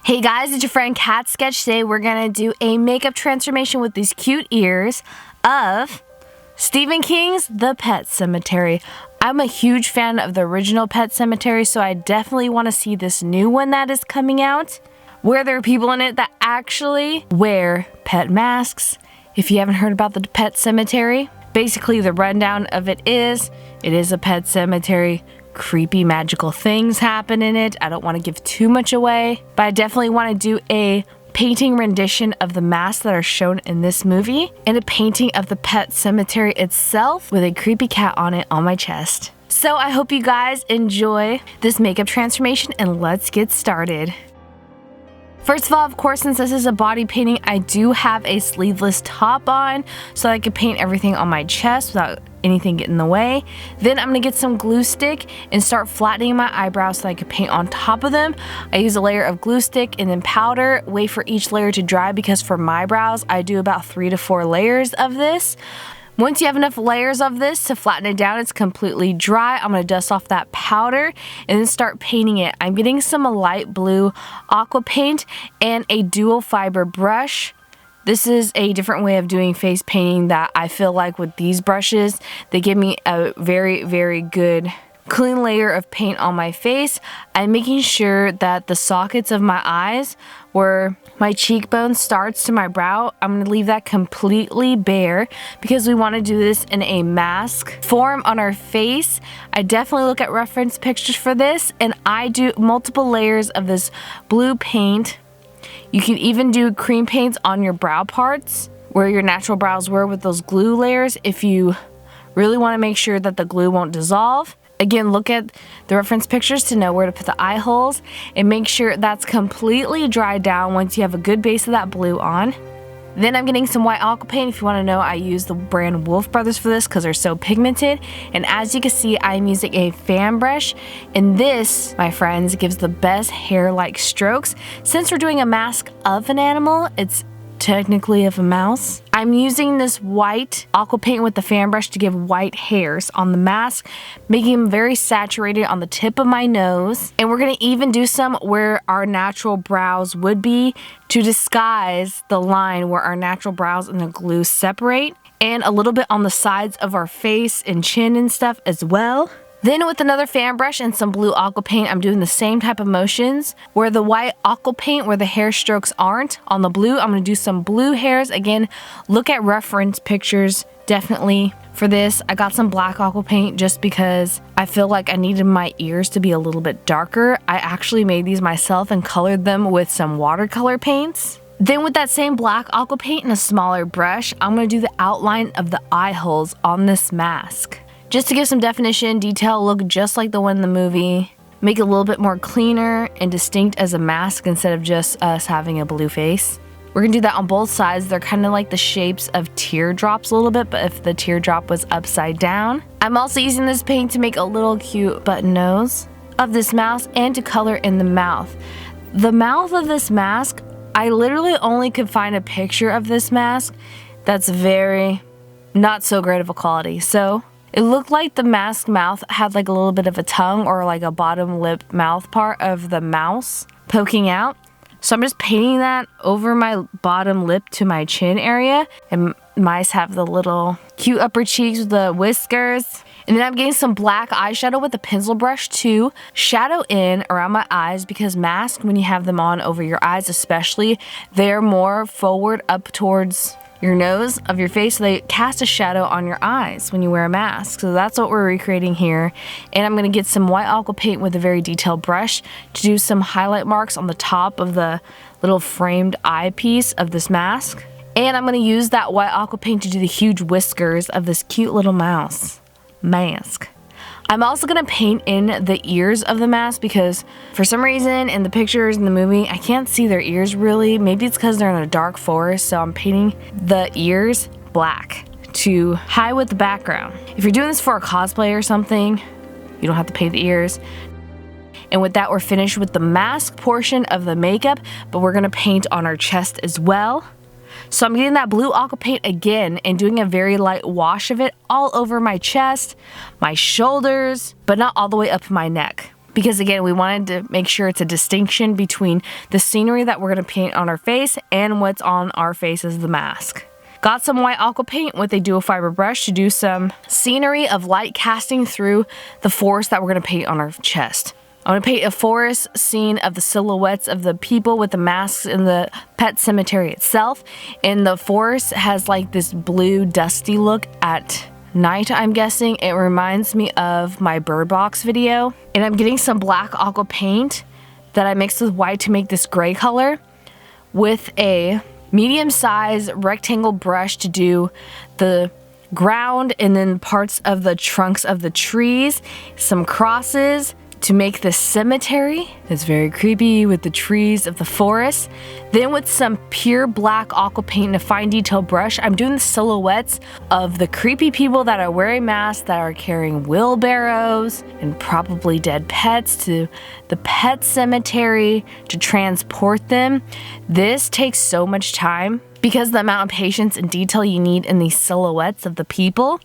Hey guys, it's your friend Kat Sketch. Today we're gonna do a makeup transformation with these cute ears of Stephen King's The Pet Sematary. I'm a huge fan of the original Pet Sematary, so I definitely want to see this new one that is coming out, where there are people in it that actually wear pet masks. If you haven't heard about the Pet Sematary, basically the rundown of it is a pet cemetery. Creepy magical things happen in it. I don't want to give too much away, but I definitely want to do a painting rendition of the masks that are shown in this movie and a painting of the pet cemetery itself with a creepy cat on it on my chest. So I hope you guys enjoy this makeup transformation and let's get started. First of all, of course, since this is a body painting, I do have a sleeveless top on so I can paint everything on my chest without anything getting in the way. Then I'm gonna get some glue stick and start flattening my eyebrows so I can paint on top of them. I use a layer of glue stick and then powder, wait for each layer to dry because for my brows, I do about 3 to 4 layers of this. Once you have enough layers of this to flatten it down, it's completely dry. I'm going to dust off that powder and then start painting it. I'm getting some light blue aqua paint and a dual fiber brush. This is a different way of doing face painting that I feel like with these brushes, they give me a very, very good clean layer of paint on my face. I'm making sure that the sockets of my eyes, where my cheekbone starts to my brow, I'm going to leave that completely bare because we want to do this in a mask form on our face. I definitely look at reference pictures for this, and I do multiple layers of this blue paint. You can even do cream paints on your brow parts where your natural brows were with those glue layers if you really want to make sure that the glue won't dissolve. Again, look at the reference pictures to know where to put the eye holes and make sure that's completely dried down once you have a good base of that blue on. Then I'm getting some white aqua paint. If you want to know, I use the brand WOLFE Brothers for this because they're so pigmented. And as you can see, I'm using a fan brush. And this, my friends, gives the best hair-like strokes. Since we're doing a mask of an animal, it's technically of a mouse. I'm using this white aqua paint with the fan brush to give white hairs on the mask, making them very saturated on the tip of my nose. And we're going to even do some where our natural brows would be to disguise the line where our natural brows and the glue separate, and a little bit on the sides of our face and chin and stuff as well. Then with another fan brush and some blue aqua paint, I'm doing the same type of motions. Where the white aqua paint, where the hair strokes aren't, on the blue, I'm going to do some blue hairs. Again, look at reference pictures definitely for this. I got some black aqua paint just because I feel like I needed my ears to be a little bit darker. I actually made these myself and colored them with some watercolor paints. Then with that same black aqua paint and a smaller brush, I'm going to do the outline of the eye holes on this mask. Just to give some definition, detail, look just like the one in the movie. Make it a little bit more cleaner and distinct as a mask instead of just us having a blue face. We're gonna do that on both sides. They're kind of like the shapes of teardrops a little bit, but if the teardrop was upside down. I'm also using this paint to make a little cute button nose of this mouse and to color in the mouth. The mouth of this mask, I literally only could find a picture of this mask that's very not so great of a quality. So it looked like the mask mouth had like a little bit of a tongue or like a bottom lip mouth part of the mouse poking out. So I'm just painting that over my bottom lip to my chin area. And mice have the little cute upper cheeks with the whiskers. And then I'm getting some black eyeshadow with a pencil brush to shadow in around my eyes because masks, when you have them on over your eyes especially, they're more forward up towards your nose of your face, so they cast a shadow on your eyes when you wear a mask. So that's what we're recreating here. And I'm going to get some white aqua paint with a very detailed brush to do some highlight marks on the top of the little framed eyepiece of this mask. And I'm going to use that white aqua paint to do the huge whiskers of this cute little mouse mask. I'm also going to paint in the ears of the mask because for some reason in the pictures in the movie, I can't see their ears really. Maybe it's because they're in a dark forest, so I'm painting the ears black to hide with the background. If you're doing this for a cosplay or something, you don't have to paint the ears. And with that, we're finished with the mask portion of the makeup, but we're going to paint on our chest as well. So I'm getting that blue aqua paint again and doing a very light wash of it all over my chest, my shoulders, but not all the way up my neck. because again, we wanted to make sure it's a distinction between the scenery that we're going to paint on our face and what's on our face as the mask. Got some white aqua paint with a dual fiber brush to do some scenery of light casting through the forest that we're going to paint on our chest. I'm going to paint a forest scene of the silhouettes of the people with the masks in the pet cemetery itself. And the forest has like this blue dusty look at night, I'm guessing. It reminds me of my bird box video. And I'm getting some black aqua paint that I mixed with white to make this gray color with a medium-sized rectangle brush to do the ground and then parts of the trunks of the trees, some crosses to make the cemetery. It's very creepy with the trees of the forest. Then with some pure black aqua paint and a fine detail brush, I'm doing the silhouettes of the creepy people that are wearing masks that are carrying wheelbarrows and probably dead pets to the pet cemetery to transport them. This takes so much time because the amount of patience and detail you need in these silhouettes of the people.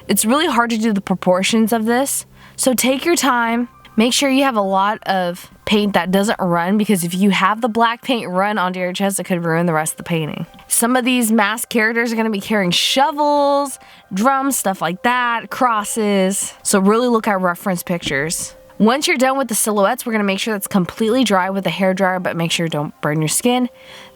It's really hard to do the proportions of this. So take your time. Make sure you have a lot of paint that doesn't run, because if you have the black paint run onto your chest, it could ruin the rest of the painting. Some of these masked characters are going to be carrying shovels, drums, stuff like that, crosses. So really look at reference pictures. Once you're done with the silhouettes, we're going to make sure that's completely dry with a hairdryer, but make sure you don't burn your skin.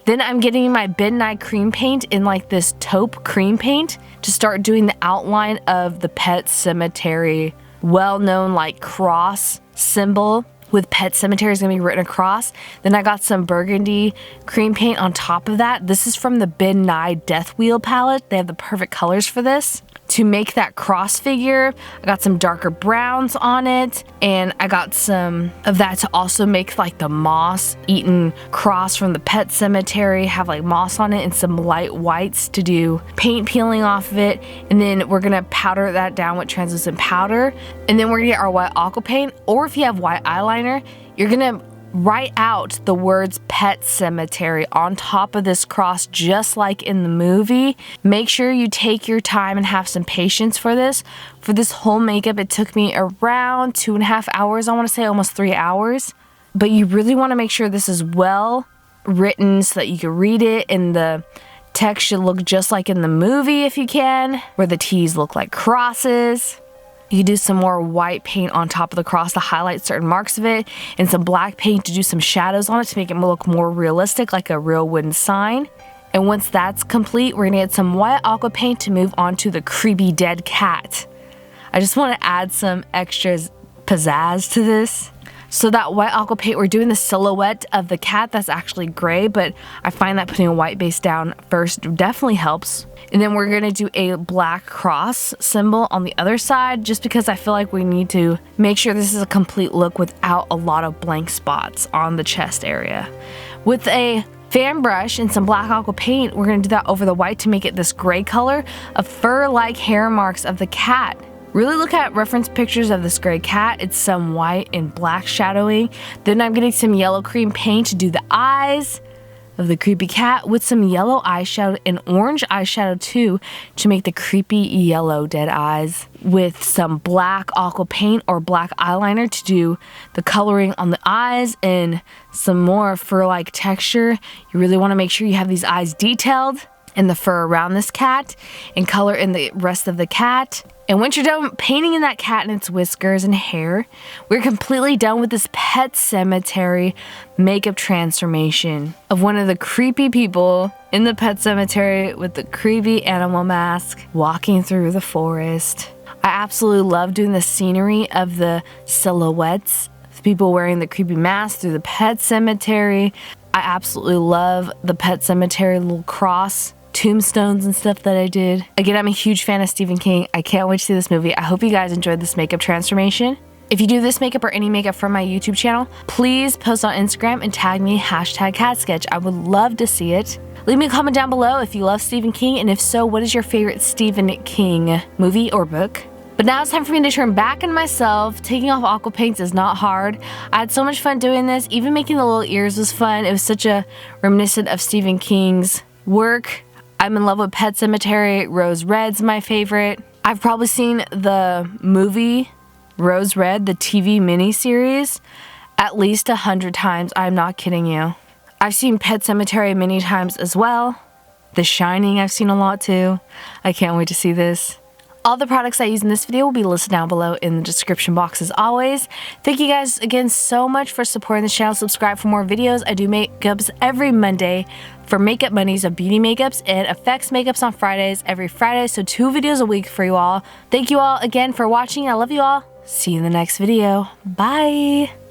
Then I'm getting my midnight cream paint in like this taupe cream paint to start doing the outline of the pet cemetery, well-known like cross symbol with pet cemetery is going to be written across. Then I got some burgundy cream paint on top of that. This is from the Midnight Death Wheel palette. They have the perfect colors for this. To make that cross figure, I got some darker browns on it, and I got some of that to also make like the moss-eaten cross from the pet cemetery, have like moss on it, and some light whites to do paint peeling off of it. And then we're gonna powder that down with translucent powder, and then we're gonna get our white aqua paint, or if you have white eyeliner, you're gonna write out the words pet cemetery on top of this cross, just like in the movie. Make sure you take your time and have some patience for this. For this whole makeup, it took me around 2.5 hours, I want to say almost 3 hours. But you really want to make sure this is well written so that you can read it, and the text should look just like in the movie if you can, where the T's look like crosses. You do some more white paint on top of the cross to highlight certain marks of it, and some black paint to do some shadows on it to make it look more realistic, like a real wooden sign. And once that's complete, we're gonna get some white aqua paint to move on to the creepy dead cat. I just want to add some extra pizzazz to this. So that white aqua paint, we're doing the silhouette of the cat that's actually gray, but I find that putting a white base down first definitely helps. And then we're gonna do a black cross symbol on the other side, just because I feel like we need to make sure this is a complete look without a lot of blank spots on the chest area. With a fan brush and some black aqua paint, we're gonna do that over the white to make it this gray color of fur-like hair marks of the cat. Really look at reference pictures of this gray cat. It's some white and black shadowing. Then I'm getting some yellow cream paint to do the eyes of the creepy cat, with some yellow eyeshadow and orange eyeshadow too to make the creepy yellow dead eyes, with some black aqua paint or black eyeliner to do the coloring on the eyes and some more fur-like texture. You really want to make sure you have these eyes detailed and the fur around this cat, and color in the rest of the cat. And once you're done painting in that cat and its whiskers and hair, we're completely done with this pet cemetery makeup transformation of one of the creepy people in the pet cemetery with the creepy animal mask walking through the forest. I absolutely love doing the scenery of the silhouettes of people wearing the creepy mask through the pet cemetery. I absolutely love the pet cemetery little cross tombstones and stuff that I did. Again, I'm a huge fan of Stephen King. I can't wait to see this movie. I hope you guys enjoyed this makeup transformation. If you do this makeup or any makeup from my YouTube channel, please post on Instagram and tag me #CatSketch. I would love to see it. Leave me a comment down below if you love Stephen King, and if so, what is your favorite Stephen King movie or book? But now it's time for me to turn back into myself. Taking off aqua paints is not hard. I had so much fun doing this. Even making the little ears was fun. It was such a reminiscent of Stephen King's work. I'm in love with Pet Sematary. Rose Red's my favorite. I've probably seen the movie Rose Red, the TV miniseries, at least 100 times. I'm not kidding you. I've seen Pet Sematary many times as well. The Shining I've seen a lot too. I can't wait to see this. All the products I use in this video will be listed down below in the description box as always. Thank you guys again so much for supporting the channel. Subscribe for more videos. I do makeups every Monday for Makeup Mondays of beauty makeups and effects makeups on Fridays every Friday. So 2 videos a week for you all. Thank you all again for watching. I love you all. See you in the next video. Bye.